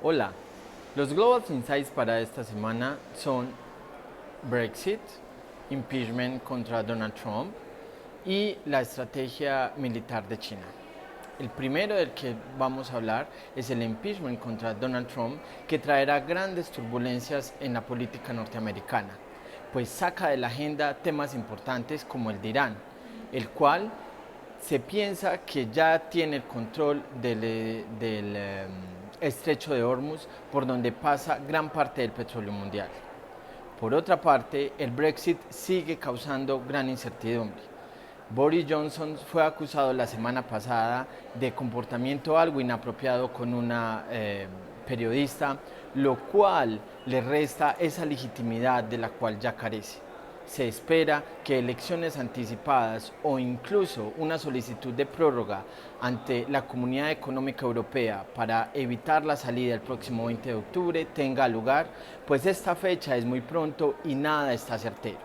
Hola, los Global Insights para esta semana son Brexit, impeachment contra Donald Trump y la estrategia militar de China. El primero del que vamos a hablar es el impeachment contra Donald Trump, que traerá grandes turbulencias en la política norteamericana, pues saca de la agenda temas importantes como el de Irán, el cual se piensa que ya tiene el control del estrecho de Hormuz, por donde pasa gran parte del petróleo mundial. Por otra parte, el Brexit sigue causando gran incertidumbre. Boris Johnson fue acusado la semana pasada de comportamiento algo inapropiado con una periodista, lo cual le resta esa legitimidad de la cual ya carece. Se espera que elecciones anticipadas o incluso una solicitud de prórroga ante la Comunidad Económica Europea para evitar la salida el próximo 20 de octubre tenga lugar, pues esta fecha es muy pronto y nada está certero.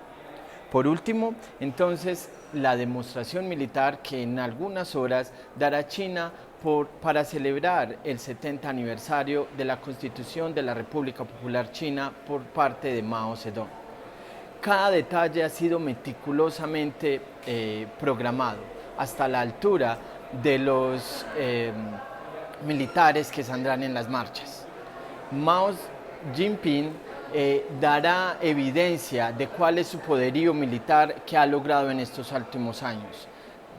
Por último, entonces, la demostración militar que en algunas horas dará China para celebrar el 70 aniversario de la Constitución de la República Popular China por parte de Mao Zedong. Cada detalle ha sido meticulosamente programado, hasta la altura de los militares que saldrán en las marchas. Mao Jinping dará evidencia de cuál es su poderío militar que ha logrado en estos últimos años.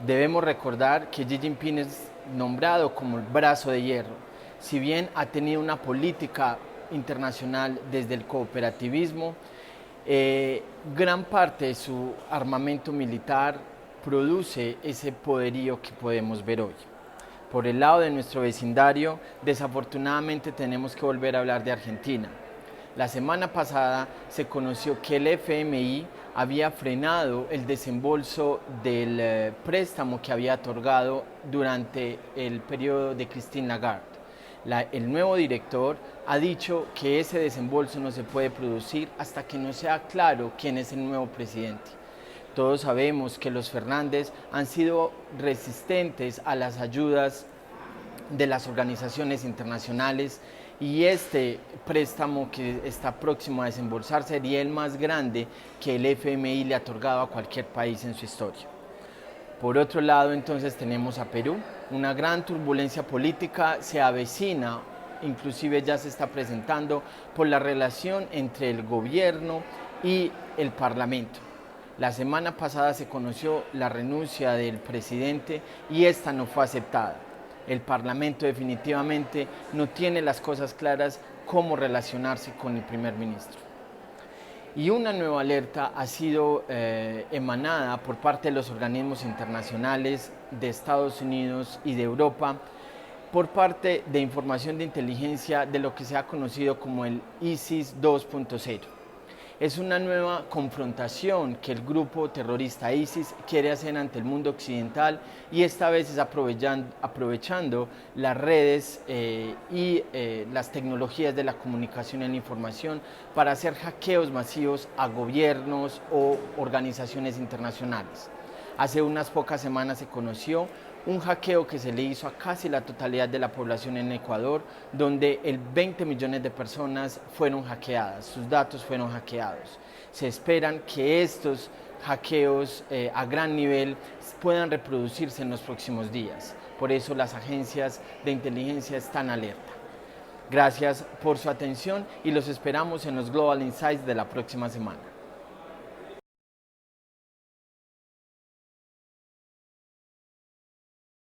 Debemos recordar que Xi Jinping es nombrado como el brazo de hierro. Si bien ha tenido una política internacional desde el cooperativismo, gran parte de su armamento militar produce ese poderío que podemos ver hoy. Por el lado de nuestro vecindario, desafortunadamente tenemos que volver a hablar de Argentina. La semana pasada se conoció que el FMI había frenado el desembolso del préstamo que había otorgado durante el periodo de Christine Lagarde. El nuevo director ha dicho que ese desembolso no se puede producir hasta que no sea claro quién es el nuevo presidente. Todos sabemos que los Fernández han sido resistentes a las ayudas de las organizaciones internacionales y este préstamo que está próximo a desembolsar sería el más grande que el FMI le ha otorgado a cualquier país en su historia. Por otro lado, entonces tenemos a Perú. Una gran turbulencia política se avecina, inclusive ya se está presentando, por la relación entre el gobierno y el parlamento. La semana pasada se conoció la renuncia del presidente y esta no fue aceptada. El parlamento definitivamente no tiene las cosas claras cómo relacionarse con el primer ministro. Y una nueva alerta ha sido emanada por parte de los organismos internacionales de Estados Unidos y de Europa por parte de información de inteligencia de lo que se ha conocido como el ISIS 2.0. Es una nueva confrontación que el grupo terrorista ISIS quiere hacer ante el mundo occidental y esta vez es aprovechando las redes y las tecnologías de la comunicación y la información para hacer hackeos masivos a gobiernos o organizaciones internacionales. Hace unas pocas semanas se conoció un hackeo que se le hizo a casi la totalidad de la población en Ecuador, donde 20 millones de personas fueron hackeadas, sus datos fueron hackeados. Se esperan que estos hackeos a gran nivel puedan reproducirse en los próximos días. Por eso las agencias de inteligencia están alerta. Gracias por su atención y los esperamos en los Global Insights de la próxima semana.